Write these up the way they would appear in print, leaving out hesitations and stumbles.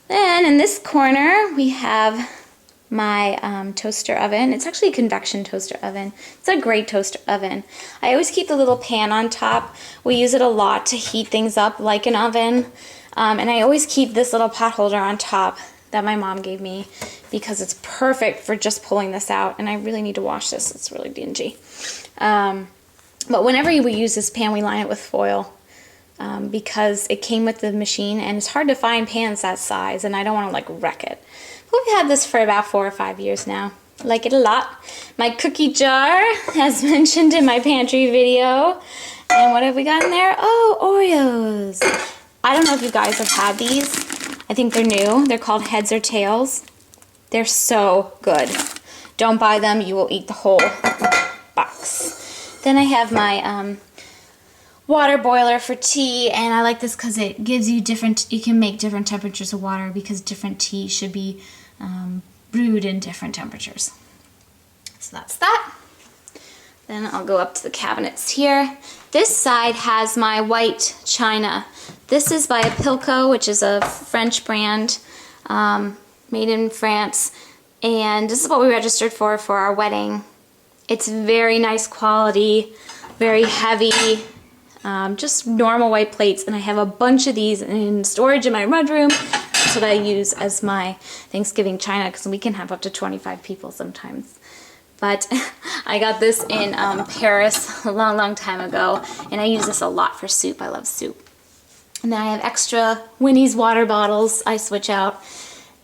Then in this corner we have my toaster oven. It's actually a convection toaster oven. It's a great toaster oven. I always keep the little pan on top. We use it a lot to heat things up like an oven. And I always keep this little pot holder on top that my mom gave me because it's perfect for just pulling this out. And I really need to wash this. It's really dingy. But whenever we use this pan, we line it with foil because it came with the machine, and it's hard to find pans that size, and I don't want to like wreck it. But we've had this for about 4 or 5 years now. Like it a lot. My cookie jar, as mentioned in my pantry video. And what have we got in there? Oh, Oreos. I don't know if you guys have had these. I think they're new. They're called Heads or Tails. They're so good. Don't buy them. You will eat the whole box. Then I have my water boiler for tea, and I like this because it gives you you can make different temperatures of water because different tea should be brewed in different temperatures. So that's that. Then I'll go up to the cabinets here. This side has my white china. This is by Apilco, which is a French brand made in France, and this is what we registered for our wedding. It's very nice quality, very heavy, just normal white plates, and I have a bunch of these in storage in my mudroom. That's what I use as my Thanksgiving china because we can have up to 25 people sometimes. But I got this in Paris a long time ago, and I use this a lot for soup. I love soup. And then I have extra Winnie's water bottles I switch out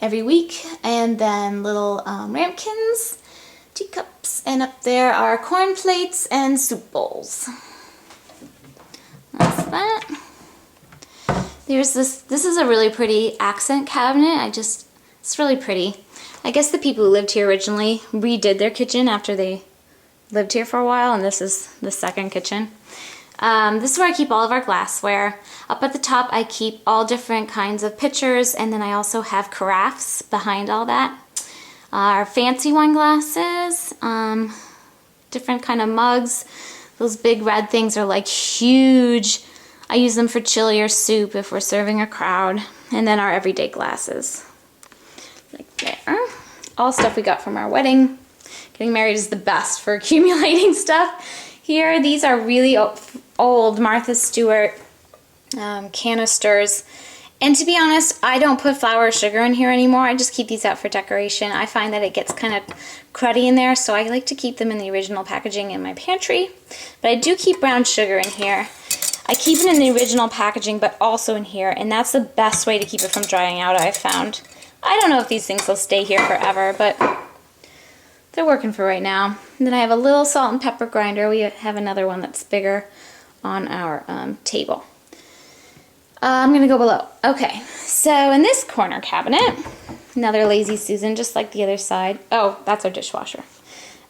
every week, and then little ramekins, teacups, and up there are corn plates and soup bowls. That's that. There's this is a really pretty accent cabinet. It's really pretty. I guess the people who lived here originally redid their kitchen after they lived here for a while, and this is the second kitchen. This is where I keep all of our glassware. Up at the top I keep all different kinds of pitchers, and then I also have carafes behind all that. Our fancy wine glasses, different kind of mugs. Those big red things are like huge. I use them for chili or soup if we're serving a crowd. And then our everyday glasses. Like there. All stuff we got from our wedding. Getting married is the best for accumulating stuff. Here, these are really old Martha Stewart canisters. And to be honest, I don't put flour or sugar in here anymore. I just keep these out for decoration. I find that it gets kind of cruddy in there, so I like to keep them in the original packaging in my pantry. But I do keep brown sugar in here. I keep it in the original packaging, but also in here, and that's the best way to keep it from drying out, I've found. I don't know if these things will stay here forever, but they're working for right now. And then I have a little salt and pepper grinder. We have another one that's bigger on our table. I'm going to go below. Okay, so in this corner cabinet, another Lazy Susan, just like the other side. Oh, that's our dishwasher.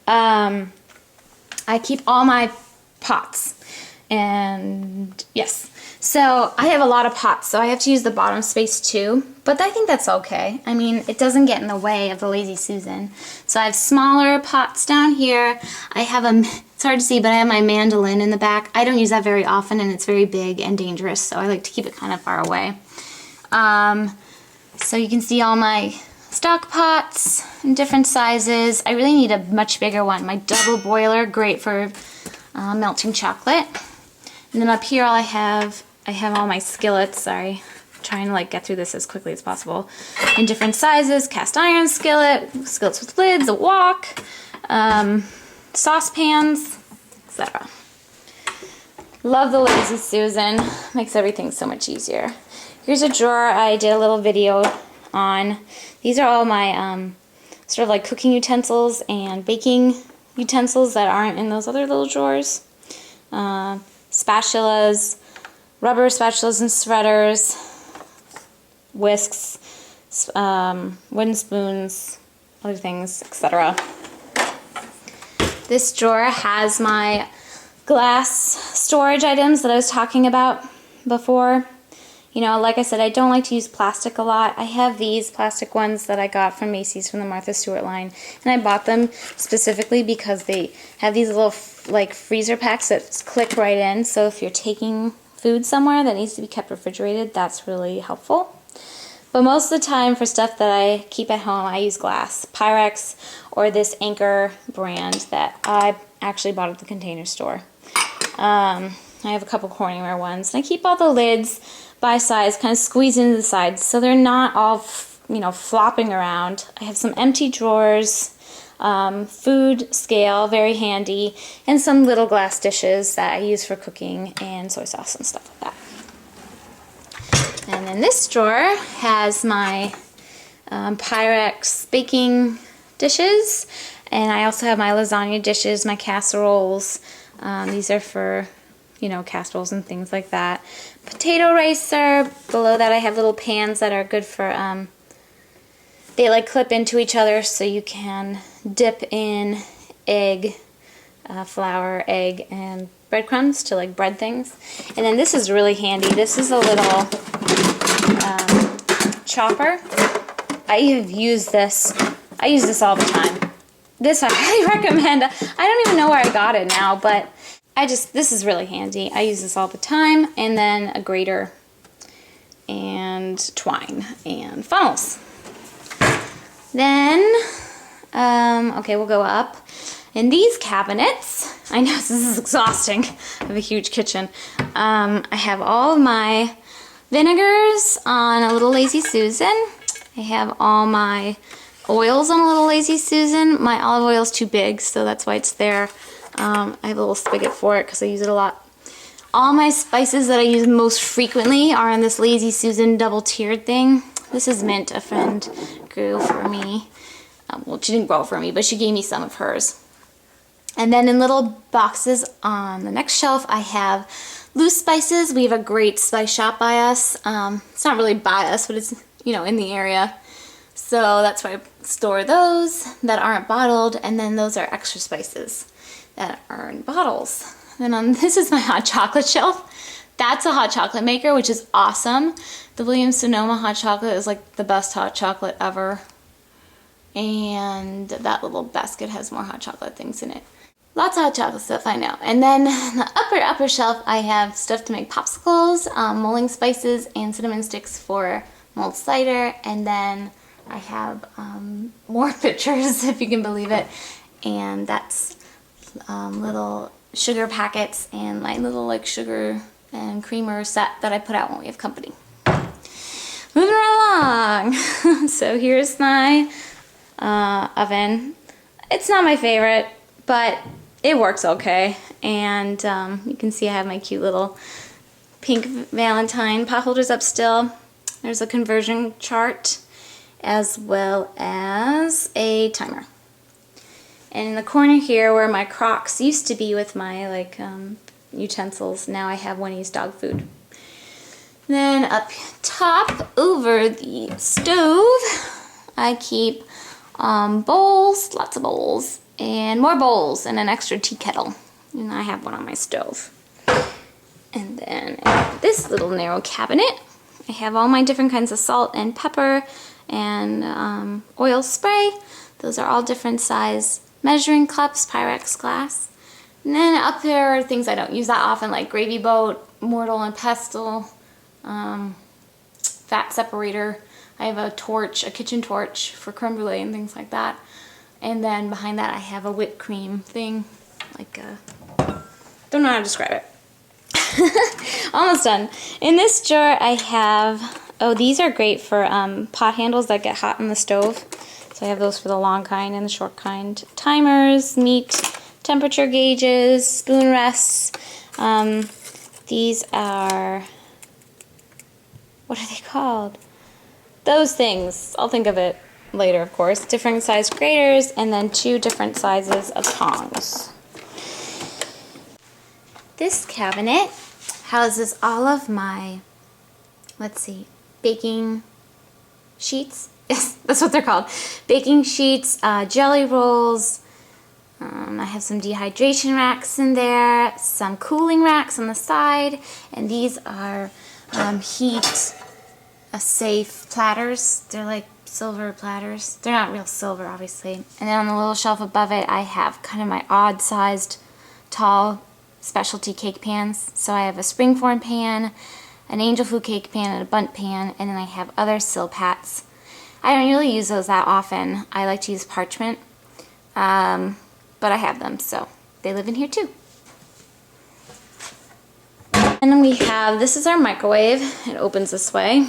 I keep all my pots. And yes, so I have a lot of pots, so I have to use the bottom space too, but I think that's okay. I mean, it doesn't get in the way of the Lazy Susan. So I have smaller pots down here. I have it's hard to see, but I have my mandolin in the back. I don't use that very often, and it's very big and dangerous, so I like to keep it kind of far away. So you can see all my stock pots in different sizes. I really need a much bigger one. My double boiler, great for melting chocolate. And then up here I have all my skillets. Sorry, I'm trying to like get through this as quickly as possible. In different sizes, cast iron skillet, skillets with lids, a wok, saucepans, etc. Love the Lazy Susan. Makes everything so much easier. Here's a drawer I did a little video on. These are all my sort of like cooking utensils and baking utensils that aren't in those other little drawers. Spatulas, rubber spatulas and shredders, whisks, wooden spoons, other things, etc. This drawer has my glass storage items that I was talking about before. You know, like I said, I don't like to use plastic a lot. I have these plastic ones that I got from Macy's from the Martha Stewart line, and I bought them specifically because they have these little like freezer packs that click right in, so if you're taking food somewhere that needs to be kept refrigerated, that's really helpful. But most of the time for stuff that I keep at home, I use glass. Pyrex or this Anchor brand that I actually bought at the Container Store. I have a couple Corningware ones. And I keep all the lids by size, kind of squeezed into the sides so they're not all, you know, flopping around. I have some empty drawers, food scale, very handy, and some little glass dishes that I use for cooking and soy sauce and stuff like that. And then this drawer has my Pyrex baking dishes, and I also have my lasagna dishes, my casseroles. These are for, you know, casseroles and things like that. Potato ricer. Below that I have little pans that are good for, they like clip into each other so you can dip in egg, flour, egg, and breadcrumbs to like bread things. And then this is really handy. This is a little chopper. I have used this. I use this all the time. This I highly recommend. I don't even know where I got it now, but this is really handy. I use this all the time. And then a grater and twine and funnels. Then, okay, we'll go up. In these cabinets, I know this is exhausting. I have a huge kitchen. I have all of my vinegars on a little Lazy Susan. I have all my oils on a little Lazy Susan. My olive oil is too big, so that's why it's there. I have a little spigot for it because I use it a lot. All my spices that I use most frequently are on this Lazy Susan double-tiered thing. This is mint, a friend grew for me. Well, she didn't grow for me, but she gave me some of hers. And then in little boxes on the next shelf, I have loose spices. We have a great spice shop by us. It's not really by us, but it's, you know, in the area. So that's why I store those that aren't bottled, and then those are extra spices that are in bottles. Then this is my hot chocolate shelf. That's a hot chocolate maker, which is awesome. The Williams-Sonoma hot chocolate is like the best hot chocolate ever. And that little basket has more hot chocolate things in it. Lots of hot chocolate stuff, I know. And then the upper shelf, I have stuff to make popsicles, mulling spices, and cinnamon sticks for mulled cider. And then I have more pictures, if you can believe it. And that's little sugar packets and my little like sugar and creamer set that I put out when we have company. Moving right along. So here's my oven. It's not my favorite, but it works okay. And you can see I have my cute little pink Valentine pot holders up still. There's a conversion chart as well as a timer. And in the corner here where my Crocs used to be with my like utensils, now I have Winnie's dog food. Then up top over the stove, I keep bowls, lots of bowls, and more bowls, and an extra tea kettle. And I have one on my stove. And then in this little narrow cabinet, I have all my different kinds of salt and pepper and oil spray. Those are all different size measuring cups, Pyrex glass. And then up there are things I don't use that often, like gravy boat, mortar and pestle, fat separator. I have a torch, a kitchen torch for creme brulee and things like that. And then behind that I have a whipped cream thing, like don't know how to describe it. Almost done. In this jar I have, oh, these are great for pot handles that get hot in the stove. So I have those for the long kind and the short kind. Timers, meat, temperature gauges, spoon rests. These are, what are they called? Those things. I'll think of it later, of course. Different size graters, and then 2 different sizes of tongs. This cabinet houses all of my, let's see, baking sheets. Yes, that's what they're called. Baking sheets, jelly rolls. I have some dehydration racks in there, some cooling racks on the side, and these are heat safe platters. They're like silver platters. They're not real silver, obviously. And then on the little shelf above it, I have kind of my odd-sized, tall specialty cake pans. So I have a springform pan, an angel food cake pan, and a bundt pan, and then I have other silpats. I don't really use those that often. I like to use parchment, but I have them, so they live in here too. And then we have, this is our microwave. It opens this way.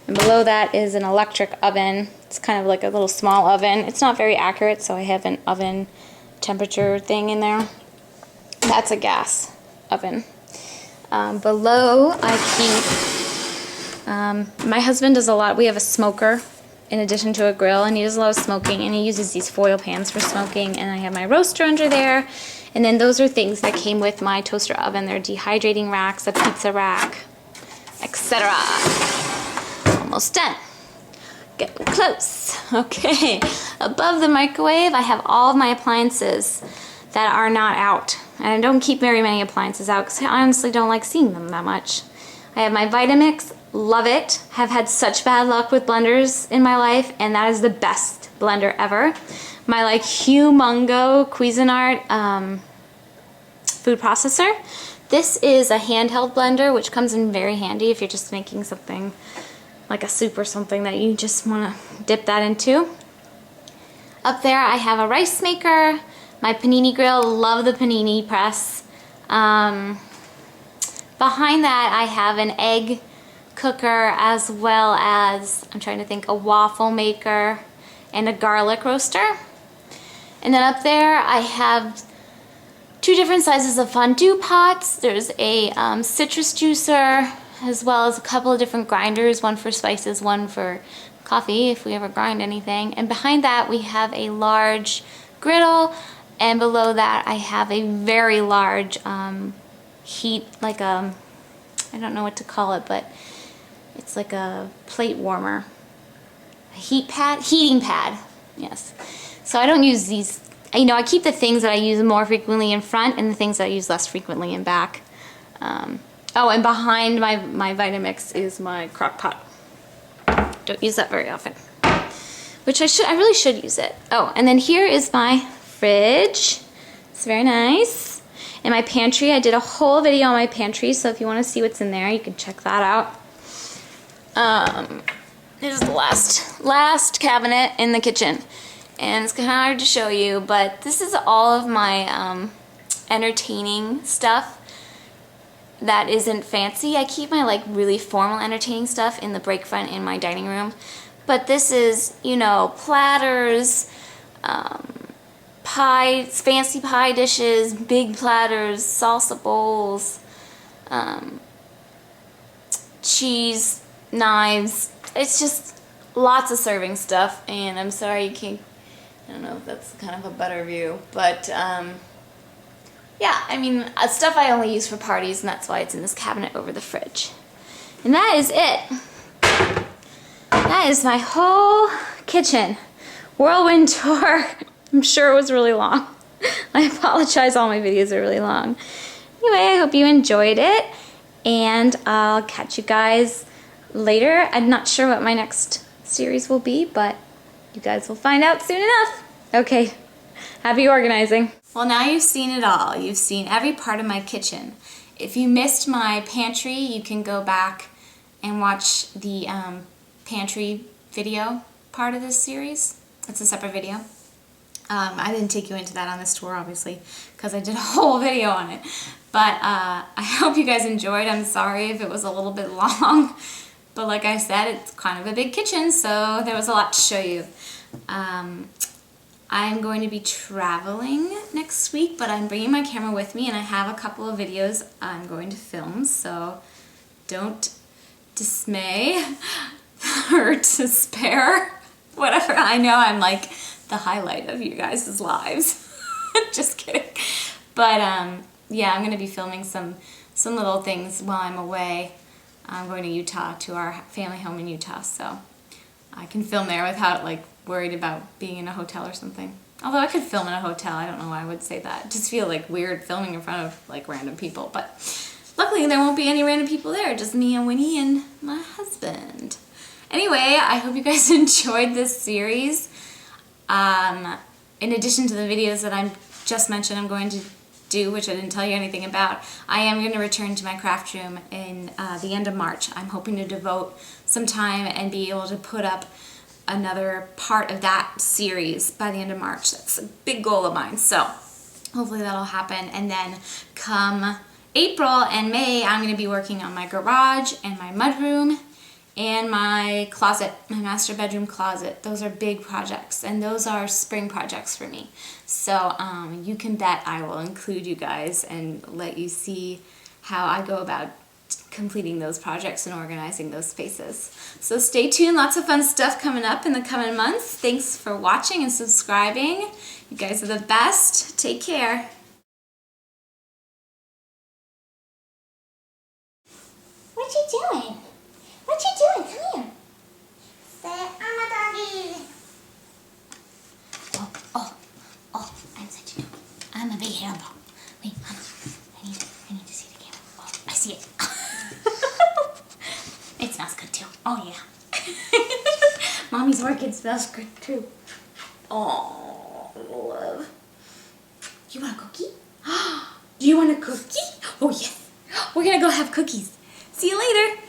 And below that is an electric oven. It's kind of like a little small oven. It's not very accurate, so I have an oven temperature thing in there. That's a gas oven. Below I keep, my husband does a lot, we have a smoker in addition to a grill, and he does a lot of smoking, and he uses these foil pans for smoking, and I have my roaster under there. And then those are things that came with my toaster oven. They're dehydrating racks, a pizza rack, etc. Almost done. Getting close. Okay. Above the microwave, I have all of my appliances that are not out. And I don't keep very many appliances out because I honestly don't like seeing them that much. I have my Vitamix. Love it. Have had such bad luck with blenders in my life, and that is the best blender ever. My like humongo Cuisinart food processor. This is a handheld blender, which comes in very handy if you're just making something like a soup or something that you just want to dip that into. Up there I have a rice maker, my panini grill, love the panini press. Behind that I have an egg cooker, as well as, I'm trying to think, a waffle maker and a garlic roaster. And then up there I have two different sizes of fondue pots. There's a citrus juicer, as well as a couple of different grinders, one for spices, one for coffee if we ever grind anything. And behind that we have a large griddle, and below that I have a very large heat, like a, I don't know what to call it, but it's like a plate warmer. A heating pad, yes. So I don't use these, you know, I keep the things that I use more frequently in front and the things that I use less frequently in back. Oh, and behind my Vitamix is my crock pot. Don't use that very often. Which I really should use it. Oh, and then here is my fridge. It's very nice. And my pantry, I did a whole video on my pantry, so if you want to see what's in there, you can check that out. This is the last cabinet in the kitchen. And it's kind of hard to show you, but this is all of my entertaining stuff that isn't fancy. I keep my like really formal entertaining stuff in the break front in my dining room. But this is, you know, platters, pies, fancy pie dishes, big platters, salsa bowls, cheese, knives. It's just lots of serving stuff, and I'm sorry you can't, I don't know if that's kind of a better view, but yeah, I mean, stuff I only use for parties, and that's why it's in this cabinet over the fridge. And that is it. That is my whole kitchen. Whirlwind tour. I'm sure it was really long. I apologize, all my videos are really long. Anyway, I hope you enjoyed it, and I'll catch you guys later. I'm not sure what my next series will be, but you guys will find out soon enough. Okay, happy organizing. Well, now you've seen it all. You've seen every part of my kitchen. If you missed my pantry, you can go back and watch the pantry video part of this series. It's a separate video. I didn't take you into that on this tour, obviously, because I did a whole video on it. But I hope you guys enjoyed. I'm sorry if it was a little bit long. But like I said, it's kind of a big kitchen, so there was a lot to show you. I'm going to be traveling next week, but I'm bringing my camera with me, and I have a couple of videos I'm going to film, so don't dismay or despair. Whatever, I know I'm like the highlight of you guys' lives. Just kidding. But yeah, I'm going to be filming some little things while I'm away. I'm going to Utah, to our family home in Utah, so I can film there without like worried about being in a hotel or something. Although I could film in a hotel, I don't know why I would say that. Just feel like weird filming in front of like random people, but luckily there won't be any random people there, just me and Winnie and my husband. Anyway, I hope you guys enjoyed this series. In addition to the videos that I just mentioned I'm going to do, which I didn't tell you anything about, I am going to return to my craft room in the end of March. I'm hoping to devote some time and be able to put up another part of that series by the end of March. That's a big goal of mine. So hopefully that'll happen. And then come April and May, I'm going to be working on my garage and my mudroom and my closet, my master bedroom closet. Those are big projects, and those are spring projects for me. So you can bet I will include you guys and let you see how I go about completing those projects and organizing those spaces. So stay tuned, lots of fun stuff coming up in the coming months. Thanks for watching and subscribing. You guys are the best. Take care. What you doing? What you doing? Come here. Say, I'm a doggy. Oh, I'm such a doggy. I'm a big hairball. Wait, Mama, I need to see the camera. Oh, I see it. It smells good too. Oh yeah. Mommy's orchid smells good too. Oh, love. You want a cookie? Do you want a cookie? Oh yes. We're gonna go have cookies. See you later.